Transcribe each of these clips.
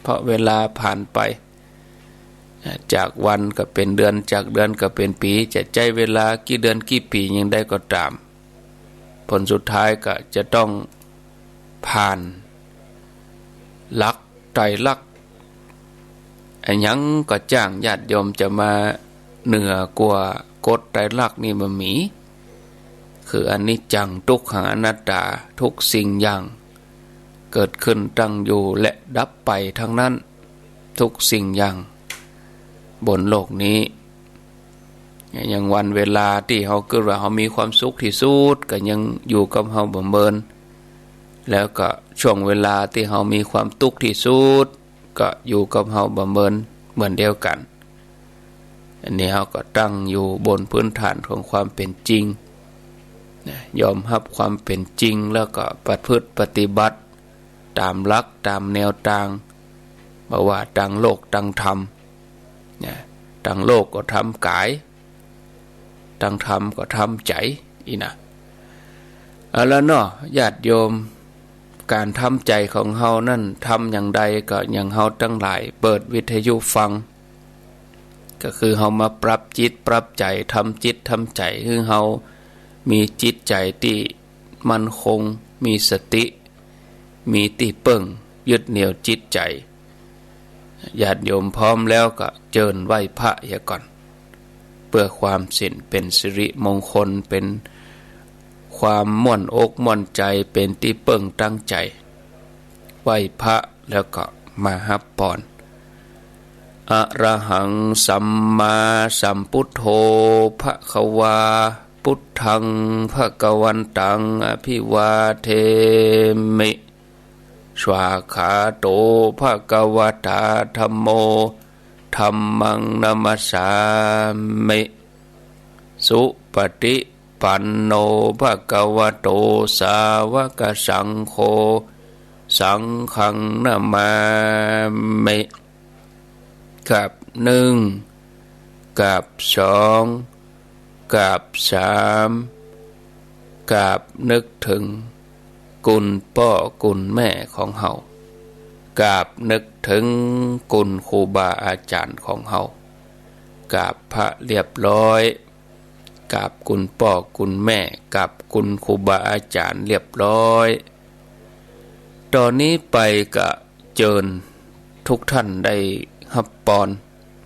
เพราะเวลาผ่านไปจากวันก็เป็นเดือนจากเดือนก็เป็นปีจะใจเวลากี่เดือนกี่ปียังได้ก็ตามผลสุดท้ายก็จะต้องผ่านหลักไตรลักษณ์อันยังก็จ้างญาติโยมจะมาเหนือกว่ากฎไตรลักษณ์นี่มันมีคืออนิจจังทุกขังอนัตตาทุกสิ่งอย่างเกิดขึ้นตั้งอยู่และดับไปทั้งนั้นทุกสิ่งอย่างบนโลกนี้อย่างวันเวลาที่เขาเกิดว่าเขามีความสุขที่สุดก็ยังอยู่กับเขาบ่เมินแล้วก็ช่วงเวลาที่เขามีความทุกข์ที่สุดก็อยู่กับเขาบ่เมินเหมือนเดียวกันอันนี้เขาก็ตั้งอยู่บนพื้นฐานของความเป็นจริงยอมรับความเป็นจริงแล้วก็ประพฤติปฏิบัติตามหลักตามแนวทางบ่ว่าตั้งโลกตั้งธรรมตั้งโลกก็ทำกายตั้งธรรมก็ทำใจอีนะแล้วเนาะญาติโยมการทำใจของเฮานั่นทำอย่างใดก็อย่างเฮาทั้งหลายเปิดวิทยุฟังก็คือเฮามาปรับจิตปรับใจทำจิตทำใจคือเฮามีจิตใจที่มั่นคงมีสติมีที่เปิ่งยึดเหนี่ยวจิตใจญาติโยมพร้อมแล้วก็เจิญไหว้พระอย่าก่อนเพื่อความสินเป็นสิริมงคลเป็นความม่วนอกม่วนใจเป็นที่เปิ่งตั้งใจไหว้พระแล้วก็มาฮับปอนอะระหังสัมมาสัมพุทโธภควาพุทธังภควันตังอภิวาเทมิสวาขาโตภควตาธัมโมธัมมังนัมสสามิสุปฏิปันโนภควโตสาวกสังโฆสังฆังนามามิกับหนึ่งกับสองกับสามกับนึกถึงกุลพ่อกุลแม่ของเฮากราบนึกถึงกุลครูบาอาจารย์ของเฮากราบพระเรียบร้อยกราบกุลพ่อกุลแม่กราบกุลครูบาอาจารย์เรียบร้อยตอนนี้ไปก็เจิญทุกท่านได้รับปอน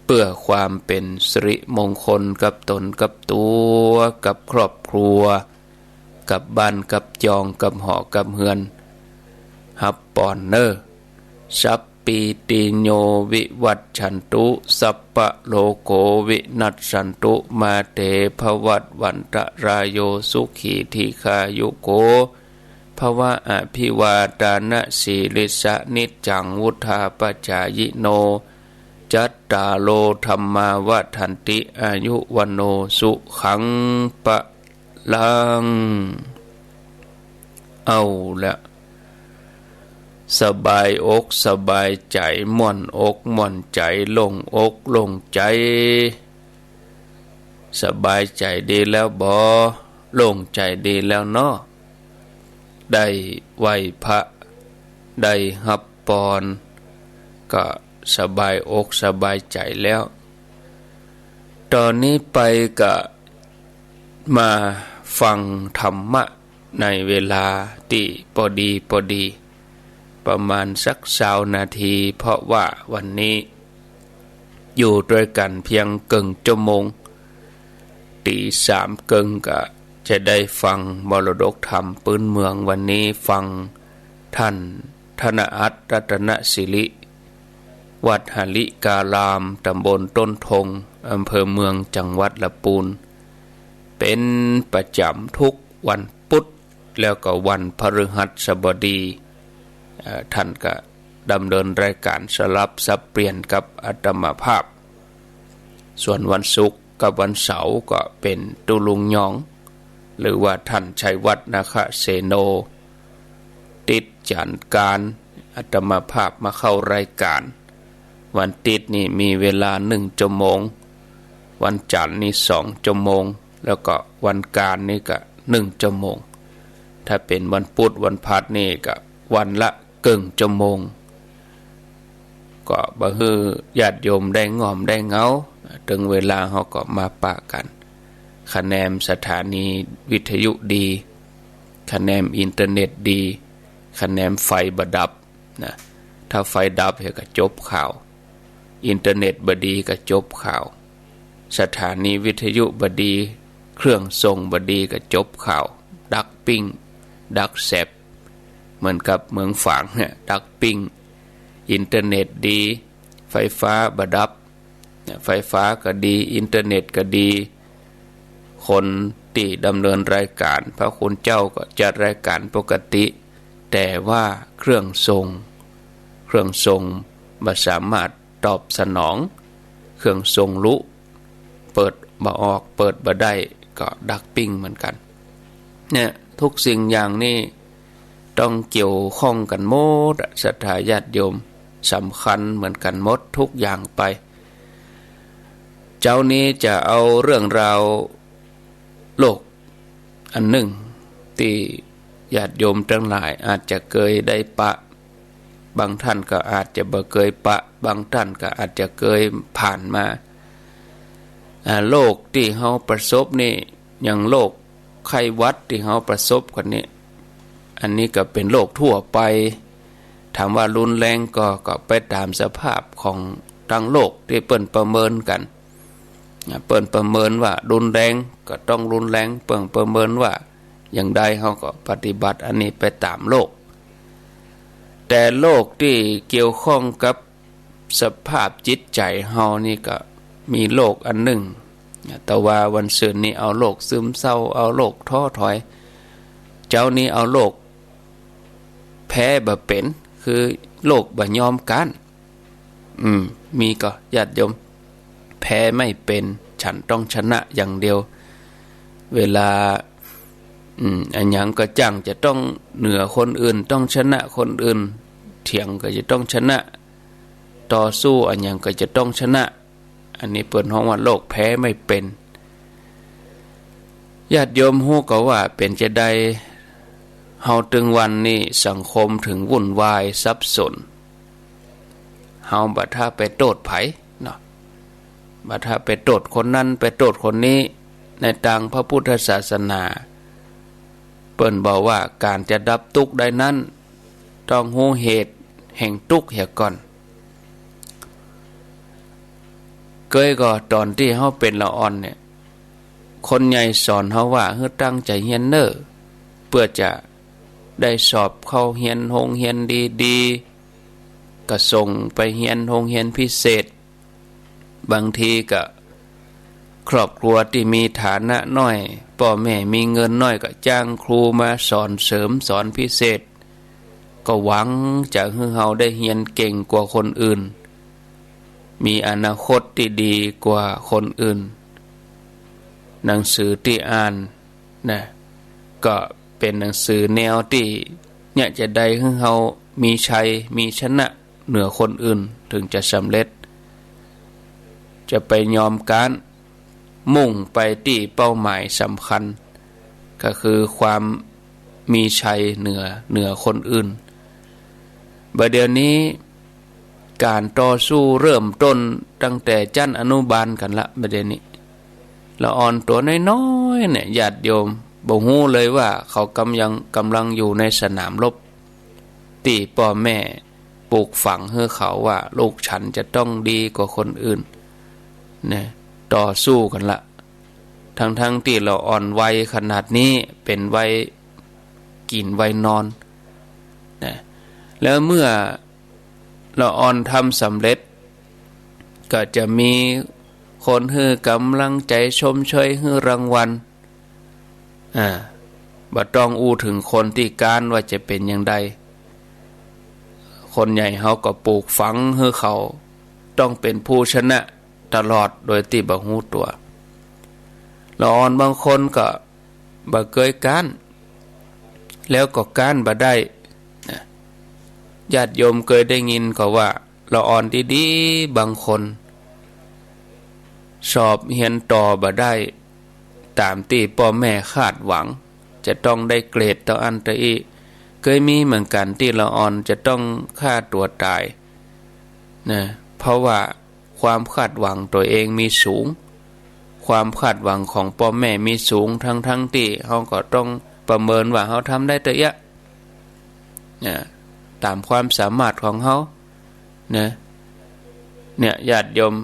เพื่อความเป็นสิริมงคลกับตนกับตัวกับครอบครัวกับบ้านกับจองกับหอกับเฮือนฮับปอนเนอสัพปีติโยวิวัตชันตุสัพพะโลโกวินัสสันตุมาเตภวัตวันตรายโยสุขีทีคายุโกภวะอภิวาทานะสีลิสะนิจจังวุธาปจายโนจัตตาโลธรรมาวทันติอายุวันโนสุขังปะลังเอาละสบายอกสบายใจม่วนอกม่วนใจโล่งอกโล่งใจสบายใจดีแล้วบ่โล่งใจดีแล้วเนาะได้ไหว้พระได้รับปอนก็สบายอกสบายใจแล้วตอนนี้ไปก็มาฟังธรรมะในเวลาที่พอดีประมาณสัก20 นาทีเพราะว่าวันนี้อยู่ด้วยกันเพียงครึ่งชั่วโมงตี3ครึ่งก็จะได้ฟังมรดกธรรมพื้นเมืองวันนี้ฟังท่านธนอัตน์รัตนศิริวัดหลิกาลามตำบลต้นทงอำเภอเมืองจังหวัดลำพูนเป็นประจำทุกวันพุธแล้วก็วันพฤหัสบดีท่านก็ดำเนินรายการสลับสับเปลี่ยนกับอาตมาภาพส่วนวันศุกร์กับวันเสาร์ก็เป็นตุลุงยองหรือว่าท่านชัยวัฒน์นาคเสโนติดจันการอาตมาภาพมาเข้ารายการวันติดนี่มีเวลา1 ชั่วโมงวันจันทร์นี่2 ชั่วโมงแล้วก็วันการนี่ก็1 ชั่วโมงถ้าเป็นวันพุธวันพฤหัสนี่ก็วันละครึ่งชั่วโมง ก็บ่ฮือญาติโยมได้ง่อมได้เงาถึงเวลาเฮาก็มาปะกันคะแนนสถานีวิทยุดีคะแนนอินเทอร์เน็ตดีคะแนนไฟบ่ดับนะถ้าไฟดับเฮาก็จบข่าวอินเทอร์เน็ตบ่ดีก็จบข่าวสถานีวิทยุบ่ดีเครื่องส่งบ่ดีก็จบข่าวดักปิ้งดักแซบเหมือนกับเมืองฝางเนี่ยดักปิ้งอินเทอร์เน็ตดีไฟฟ้าบ่ดับไฟฟ้าก็ดีอินเทอร์เน็ตก็ดีคนที่ดำเนินรายการพระคุณเจ้าก็จัดรายการปกติแต่ว่าเครื่องส่งบ่สามารถตอบสนองเครื่องส่งลุเปิดบ่ออกเปิดบ่ได้ก็ดักปิ้งเหมือนกันเนี่ยทุกสิ่งอย่างนี้ต้องเกี่ยวข้องกันหมดศรัทธาญาติโยมสำคัญเหมือนกันหมดทุกอย่างไปเจ้านี้จะเอาเรื่องราวโลกอันหนึ่งที่ญาติโยมทั้งหลายอาจจะเคยได้ปะบางท่านก็อาจจะบ่เคยปะบางท่านก็อาจจะเคยผ่านมาโรคที่เฮาประสบนี่อย่างโรคไข้หวัดที่เฮาประสบกันนี่อันนี้ก็เป็นโรคทั่วไปถามว่ารุนแรงก็ไปตามสภาพของทั้งโลกที่เปิ้นประเมินกันเปิ้นประเมินว่ารุนแรงก็ต้องรุนแรงเปิ้นประเมินว่าอย่างใดเฮาก็ปฏิบัติอันนี้ไปตามโลกแต่โลกที่เกี่ยวข้องกับสภาพจิตใจเฮานี่ก็มีโลกอันหนึ่งแต่ว่าวันศุกร์นี้เอาโลกซึมเศร้าเอาโลกท้อถอยเจ้านี้เอาโลกแพ้บ่เป็นคือโลกบ่ยอมกันมีก็ญาติโยมแพ้ไม่เป็นฉันต้องชนะอย่างเดียวเวลาอันหยังก็จังจะต้องเหนือคนอื่นต้องชนะคนอื่นเถียงก็จะต้องชนะต่อสู้อันหยังก็จะต้องชนะอันนี้เปิ้นฮ้องว่าโลกแพ้ไม่เป็นญาติโยมฮู้ก็ว่าเป็นจะได้เฮาถึงวันนี้สังคมถึงวุ่นวายสับสนเฮาบัดถ้าไปโทษไผเนาะบัดถ้าไปโทษคนนั้นไปโทษคนนี้ในทางพระพุทธศาสนาเปิ้นบอกว่าการจะดับทุกข์ได้นั้นต้องรู้เหตุแห่งทุกข์เสียก่อนเคยก็ตอนที่เฮาเป็นละอ่อนเนี่ยคนใหญ่สอนเฮาว่าให้ตั้งใจเรียนเน้อเพื่อจะได้สอบเข้าเรียนโรงเรียนดีๆก็ส่งไปเรียนโรงเรียนพิเศษบางทีก็ครอบครัวที่มีฐานะน้อยพ่อแม่มีเงินน้อยก็จ้างครูมาสอนเสริมสอนพิเศษก็หวังจะให้เฮาได้เรียนเก่งกว่าคนอื่นมีอนาคตที่ดีกว่าคนอื่นหนังสือที่อ่านนะก็เป็นหนังสือแนวที่เนี่ยจะได้ให้เฮามีชัยมีชนะเหนือคนอื่นถึงจะสำเร็จจะไปยอมการมุ่งไปที่เป้าหมายสำคัญก็คือความมีชัยเหนือคนอื่นบัดเดี๋ยวนี้การต่อสู้เริ่มต้นตั้งแต่ชั้นอนุบาลกันละบัดเดี๋ยวนี้ละอ่อนตัวน้อยๆเนี่ยญาติโยมบ่ฮู้เลยว่าเขากำลังอยู่ในสนามรบที่พ่อแม่ปลูกฝังให้เขาว่าลูกฉันจะต้องดีกว่าคนอื่นเนี่ยต่อสู้กันละทั้งที่เราอ่อนวัยขนาดนี้เป็นวัยกินวัยนอนนะแล้วเมื่อเราอ่อนทำสำเร็จก็จะมีคนให้กำลังใจชมเชยให้รางวัลบ่ต้องอู้ถึงคนที่การว่าจะเป็นอย่างใดคนใหญ่เขาก็ปลูกฝังให้เขาต้องเป็นผู้ชนะตลอดโดยที่บ่ฮู้ตัวละอ่อนบางคนก็บ่เคยการแล้วก็การบ่ได้ญาติโยมเคยได้ยินก็ว่าละอ่อนดีๆบางคนสอบเรียนต่อบ่ได้ตามที่พ่อแม่คาดหวังจะต้องได้เกรดต่ออันตะอีเคยมีเหมือนกันที่ละอ่อนจะต้องฆ่าตัวตาย นะเพราะว่าความคาดหวังตัวเองมีสูงความคาดหวังของพ่อแม่มีสูงทั้งที่เขาก็ต้องประเมินว่าเขาทำได้ตัวเยอะนะตามความสามารถของเขานะเนี่ยญาติโยม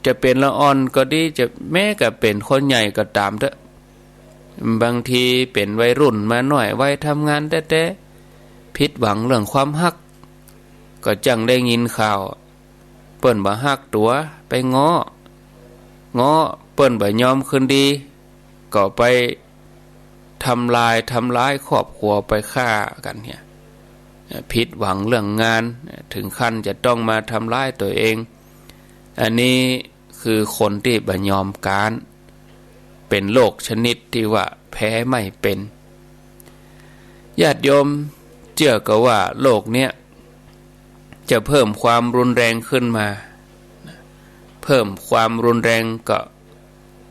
จะเป็นละอ่อนก็ดีจะแม้ก็เป็นคนใหญ่ก็ตามเถอะบางทีเป็นวัยรุ่นมาหน่อยวัยทำงานแต่ผิดหวังเรื่องความฮักก็จังได้ยินข่าวเปิ้นบ่ฮักตัวไปง้อเปิ้นบ่ยอมคืนดีก็ไปทำลายครอบครัวไปฆ่ากันเนี่ยผิดหวังเรื่องงานถึงขั้นจะต้องมาทำร้ายตัวเองอันนี้คือคนที่บ่ยอมการเป็นโรคชนิดที่ว่าแพ้ไม่เป็นญาติโยมเชื่อก็ว่าโรคเนี้ยจะเพิ่มความรุนแรงขึ้นมาเพิ่มความรุนแรงก็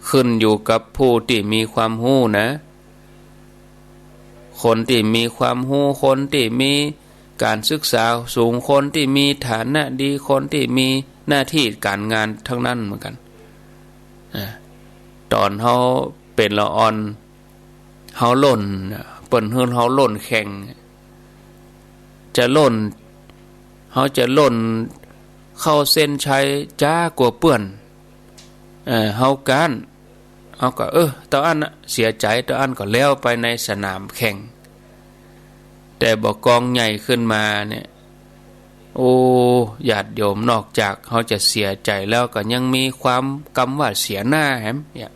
ขึ้นอยู่กับผู้ที่มีความรู้นะคนที่มีความรู้คนที่มีการศึกษาสูงคนที่มีฐานะดีคนที่มีหน้าที่การงานทั้งนั้นเหมือนกันตอนเขาเป็นละอ่อนเขาล่นเปิ้นเฮือนเขาล่นแข่งจะล่นเขาจะล่นเข้าเส้นชัยจ้ากว่าเปื้อนเฮาการเขาก็ตอนนั้นเสียใจตอนนั้นก็แล้วไปในสนามแข่งแต่บ่กองใหญ่ขึ้นมาเนี่ยโอ้ญาติโยมนอกจากเขาจะเสียใจแล้วก็ยังมีความกำว่าเสียหน้าแฮมเนี่ย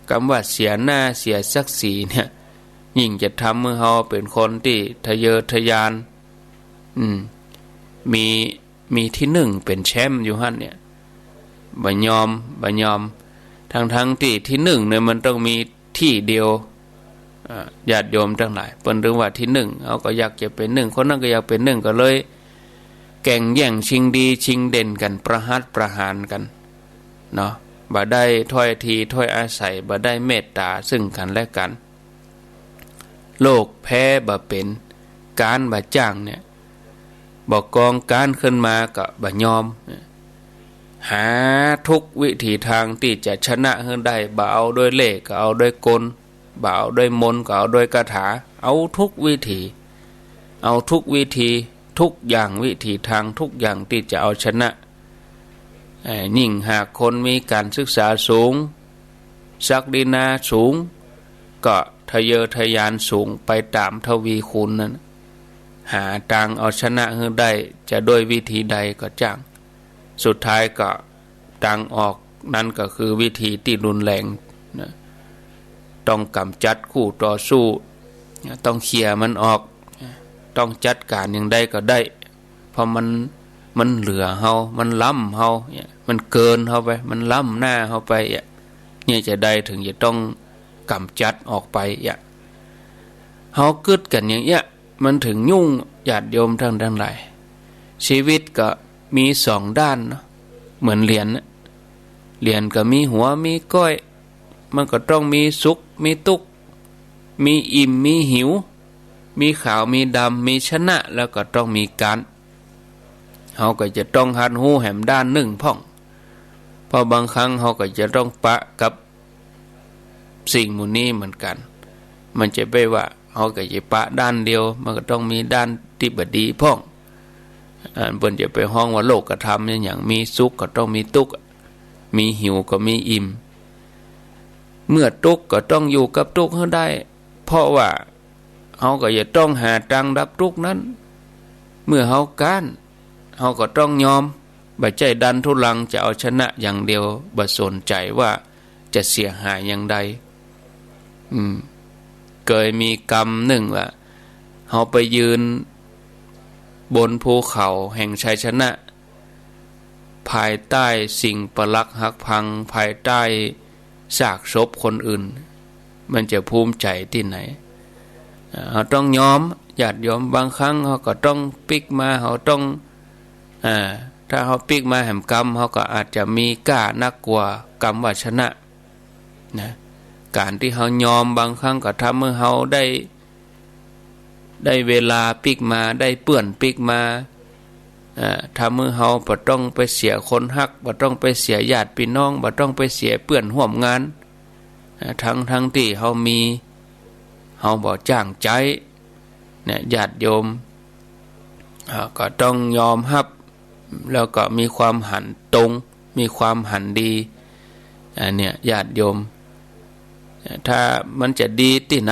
กำว่าเสียหน้าเสียศักดิ์ศรีเนี่ยยิ่งจะทำเมื่อเขาเป็นคนที่ทะเยอทะยานมีที่หนึ่งเป็นแชมป์อยู่หั่นเนี่ยบ่ยอมทั้งที่หนึ่งเนี่ยมันต้องมีที่เดียวญาติโยมทั้งหลายเปิ้นเรื่องว่าที่หนึ่งเขาก็อยากจะเป็นหนึ่งคนนั้นก็อยากเป็นหนึ่งก็เลยแข่งแย่งชิงดีชิงเด่นกันประหารกันเนาะบ่ได้ถ้อยทีถ้อยอาศัยบ่ได้เมตตาซึ่งกันและกันโลกแพ้บ่เป็นการบ่จ้างเนี่ยบ่กองการขึ้นมาก็บ่ยอมหาทุกวิถีทางที่จะชนะให้ได้บ่เอาด้วยเล่ห์ก็เอาด้วยกลบ่เอาด้วยมนต์ก็เอาด้วยคาถาเอาทุกวิธีทุกอย่างวิถีทางทุกอย่างที่จะเอาชนะยิ่งหากคนมีการศึกษาสูงศักดินาสูงก็ทะเยอทะยานสูงไปตามทวีคูณนั้นหาทางเอาชนะให้ได้จะด้วยวิธีใดก็จ้างสุดท้ายก็ทางออกนั่นก็คือวิธีที่รุนแรงนะต้องกำจัดคู่ต่อสู้ต้องเคลียร์มันออกต้องจัดการอย่างใดก็ได้เพราะมันเหลือเฮามันล้ำเฮามันเกินเฮาไปมันล้ำหน้าเฮาไปเนี่ยจะได้ถึงจะต้องกำจัดออกไปเฮากึดกันอย่างเงี้ยมันถึงยุ่งญาติโยมทั้งหลายชีวิตก็มีสองด้านเนาะเหมือนเหรียญก็มีหัวมีก้อยมันก็ต้องมีสุขมีทุกข์มีอิ่มมีหิวมีขาวมีดำมีชนะแล้วก็ต้องมีการเขาก็จะต้องหัดหูแหมด้านหนึ่งพ่องเพราะบางครั้งเขาก็จะต้องปะกับสิ่งหมู่นี้เหมือนกันมันจะไม่ว่าเขาก็จะปะด้านเดียวมันก็ต้องมีด้านที่บดีพ่องเพิ่นจะไปห้องว่าโลกธรรมอย่างมีสุขก็ต้องมีทุกข์มีหิวก็มีอิ่มเมื่อทุกข์ก็ต้องอยู่กับทุกข์ให้ได้เพราะว่าเขาก็จะต้องหาทางดับทุกข์นั้นเมื่อเขาการเขาก็ต้องยอมบ่ใจดันทุลังจะเอาชนะอย่างเดียวบ่สนใจว่าจะเสียหายอย่างใดเคยมีกรรมหนึ่งว่าเขาไปยืนบนภูเขาแห่งชัยชนะภายใต้สิ่งประลักหักพังภายใต้ซากศพคนอื่นมันจะภูมิใจที่ไหนเขาต้องยอมญาติโยมบางครั้งเขาก็ต้องปิกมาเขาต้องถ้าเขาปิกมาแห่งกรรมเขาก็อาจจะมีกล้านักกว่ากรรมว่าชนะนะการที่เขายอมบางครั้งก็ทำให้เขาได้เวลาปิกมาได้เปื้อนปิกมา ถ้ามือเฮาบ่ต้องไปเสียคนฮักบ่ต้องไปเสียญาติพี่น้องบ่ต้องไปเสียเพื่อนร่วมงานทั้งที่เฮามีเฮาบ่จ้างใจเนี่ยญาติโยมก็ต้องยอมรับแล้วก็มีความหันตรงมีความหันดีเนี่ยญาติโยมถ้ามันจะดีที่ไหน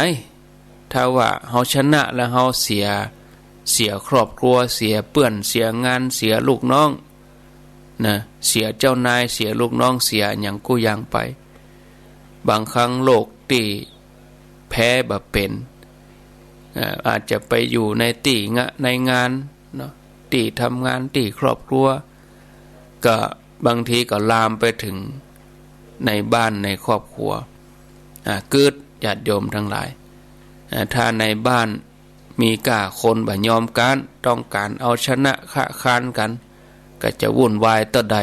ถ้าว่าเฮาชนะแล้วเฮาเสียครอบครัวเสียเปื้อนเสียงานเสียลูกน้องนะเสียเจ้านายเสียลูกน้องเสียอย่างกู้อย่างไปบางครั้งโลกที่แพ้บ่เป็นอาจจะไปอยู่ในในงานเนาะที่ทำงานที่ครอบครัวก็บางทีก็ลามไปถึงในบ้านในครอบครัวเกิดญาติโยมทั้งหลายถ้าในบ้านมีกล้าคนบ่ยอมกันต้องการเอาชนะค้าคานกันก็จะวุ่นวายต่อใด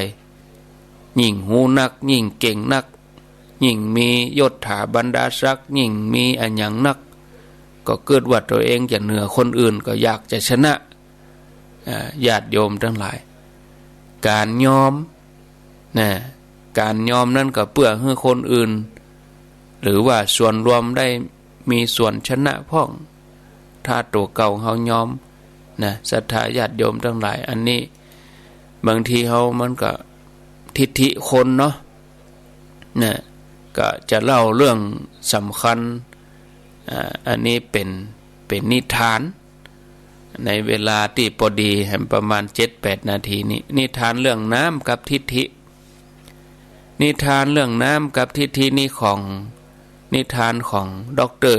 ยิ่งหูนักยิ่งเก่งนักยิ่งมียศถาบรรดาศักดิ์ยิ่งมีอันหยังนักก็เกิดว่าตัวเองจะเหนือคนอื่นก็อยากจะชนะญาติโยมทั้งหลายการยอมนะการยอมนั่นก็เพื่อให้คนอื่นหรือว่าส่วนรวมได้มีส่วนชนะพ้องถ้าตัวเก่าเฮายอมนะศรัทธาญาติโยมทั้งหลายอันนี้บางทีเฮามันก็ทิฐิคนเนาะนะก็จะเล่าเรื่องสำคัญอันนี้เป็นนิทานในเวลาที่พอดีประมาณ 7-8 นาทีนี้นิทานเรื่องน้ำกับทิฐินิทานเรื่องน้ำกับทิฐินี้ของนิทานของดร.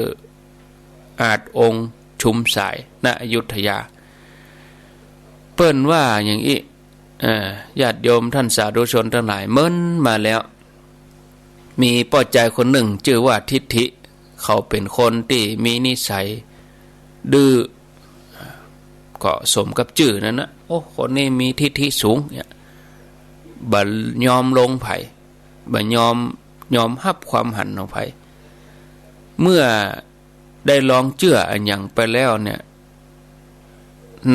อาจองค์ชุมสายณอยุธยาเปิ้นว่าอย่างนี้ญาติโยมท่านสาธุชนทั้งหลายเมิ้นมาแล้วมีป้อใจคนหนึ่งชื่อว่าทิฐิเขาเป็นคนที่มีนิสัยดื้อก็สมกับชื่อนั่นนะโอ้คนนี้มีทิฐิสูงเนี่ยบ่ยอมลงไผ่บ่ยอมรับความหันของไผ่เมื่อได้ลองเชื่ออันอย่างไปแล้วเนี่ย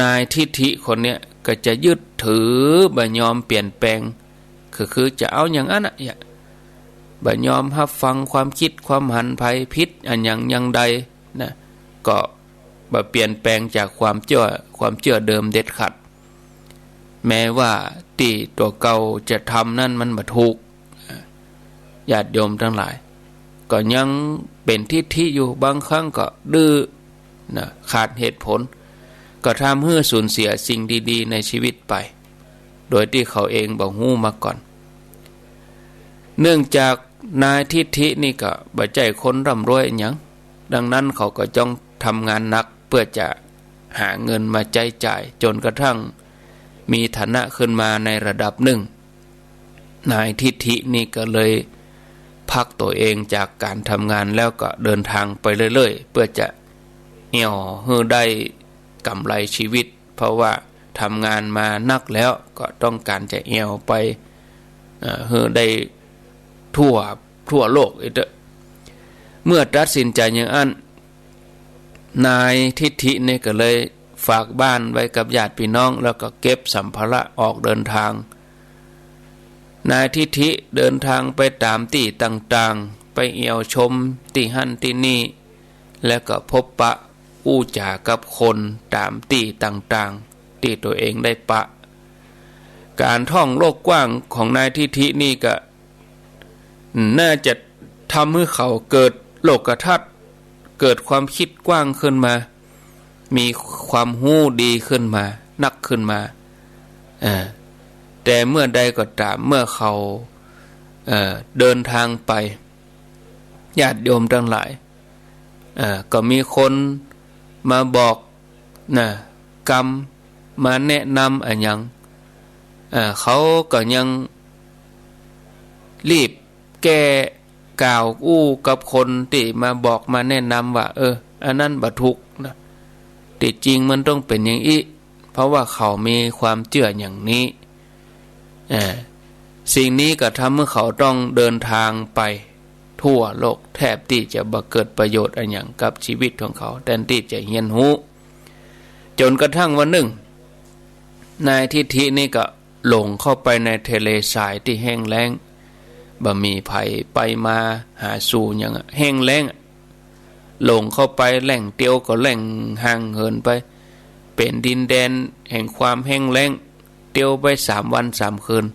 นายทิฐิคนเนี้ยก็จะยึดถือบ่ยอมเปลี่ยนแปลงคือจะเอาอย่างนั้นอ่ะบ่ยอมรับฟังความคิดความหันไผผิดอันอย่างใดนะก็บ่เปลี่ยนแปลงจากความเชื่อเดิมเด็ดขาดแม้ว่าที่ตัวเก่าจะทำนั่นมันบ่ถูกญาติโยมทั้งหลายก็ยังเป็นทิฐิอยู่บางครั้งก็ดื้อนะขาดเหตุผลก็ทำให้สูญเสียสิ่งดีๆในชีวิตไปโดยที่เขาเองบ่ฮู้มาก่อนเนื่องจากนายทิฐินี่ก็บ่ใจคนร่ำรวยหยังดังนั้นเขาก็จ้องทำงานหนักเพื่อจะหาเงินมาใช้จ่ายจนกระทั่งมีฐานะขึ้นมาในระดับหนึ่งนายทิฐินี่ก็เลยพักตัวเองจากการทำงานแล้วก็เดินทางไปเรื่อยๆเพื่อจะเอี่ยวให้ได้กำไรชีวิตเพราะว่าทำงานมานักแล้วก็ต้องการจะเอี่ยวไปให้ได้ทั่วโลกอีกเมื่อตัดสินใจอย่างนั้นนายทิฐินี่ก็เลยฝากบ้านไว้กับญาติพี่น้องแล้วก็เก็บสัมภาระออกเดินทางนายทิฐิเดินทางไปตามที่ต่างๆไปเอี่ยวชมที่หั่นที่นี่แล้วก็พบปะอู้จากับคนตามที่ต่างๆที่ตัวเองได้ปะการท่องโลกกว้างของนายทิฐินี่ก็น่าจะทำให้เขาเกิดโลกทัศน์เกิดความคิดกว้างขึ้นมามีความรู้ดีขึ้นมานักขึ้นมาแต่เมื่อใดก็ตามเมื่อเขาเดินทางไปญาติโยมทั้งหลายก็มีคนมาบอกนะกรรมมาแนะนำอะไรอย่างเขาก็ยังรีบแก้กล่าวอู้กับคนที่มาบอกมาแนะนำว่าอันนั้นบ่ถูกนะที่จริงมันต้องเป็นอย่างนี้เพราะว่าเขามีความเชื่ออย่างนี้สิ่งนี้ก็ทำให้เขาต้องเดินทางไปทั่วโลกแทบที่จะบ่เกิดประโยชน์อะไรอย่างกับชีวิตของเขาแทนที่จะเรียนรู้จนกระทั่งวันหนึ่ง นายทิฏฐินี่ก็หลงเข้าไปในทะเลทรายที่แห้งแล้งบ่มีไผไปมาหาสู่อย่างแห้งแล้งหลงเข้าไปแหล่งเตียวก็แหล่งห่างเหินไปเป็นดินแดนแห่งความแห้งแล้งเตียวไป3 วัน3 คืน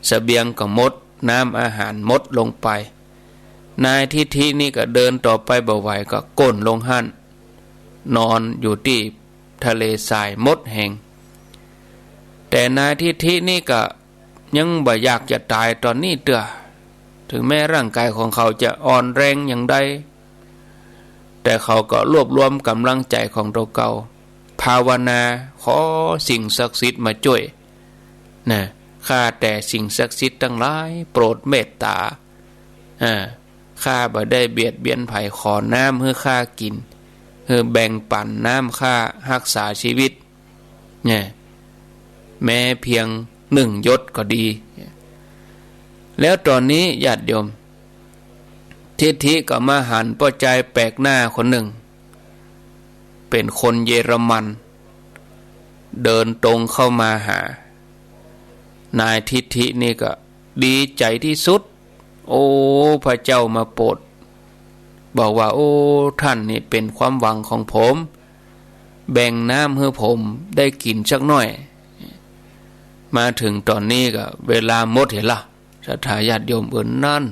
เสบียงก็หมดน้ำอาหารหมดลงไปนายทิฏฐินี่ก็เดินต่อไปบ่ไหวก็ก้นลงหั่นนอนอยู่ที่ทะเลทรายหมดแห่งแต่นายทิฏฐินี่ก็ยังบ่อยากจะตายตอนนี้เด้อถึงแม้ร่างกายของเขาจะอ่อนแรงอย่างใดแต่เขาก็รวบรวมกำลังใจของตัวเก่าภาวนาขอสิ่งศักดิ์สิทธิ์มาช่วยนะข้าแต่สิ่งศักดิ์สิทธิ์ทั้งหลายโปรดเมตตาข้าบ่ได้เบียดเบียนไผขอน้ำให้ข้ากินให้แบ่งปันน้ำข้ารักษาชีวิตเนี่ยแม้เพียง1 หยดก็ดีแล้วตอนนี้ญาติโยมทิฏฐิก็มาหันป้อใจแปลกหน้าคนหนึ่งเป็นคนเยอรมันเดินตรงเข้ามาหานายทิฏฐินี่ก็ดีใจที่สุดโอ้พระเจ้ามาโปรดบอกว่าโอ้ท่านนี่เป็นความหวังของผมแบ่งน้ำให้ผมได้กินสักหน่อยมาถึงตอนนี้ก็เวลาหมดเห็นละศรัทธาญาติโยมเอิ้นนั่น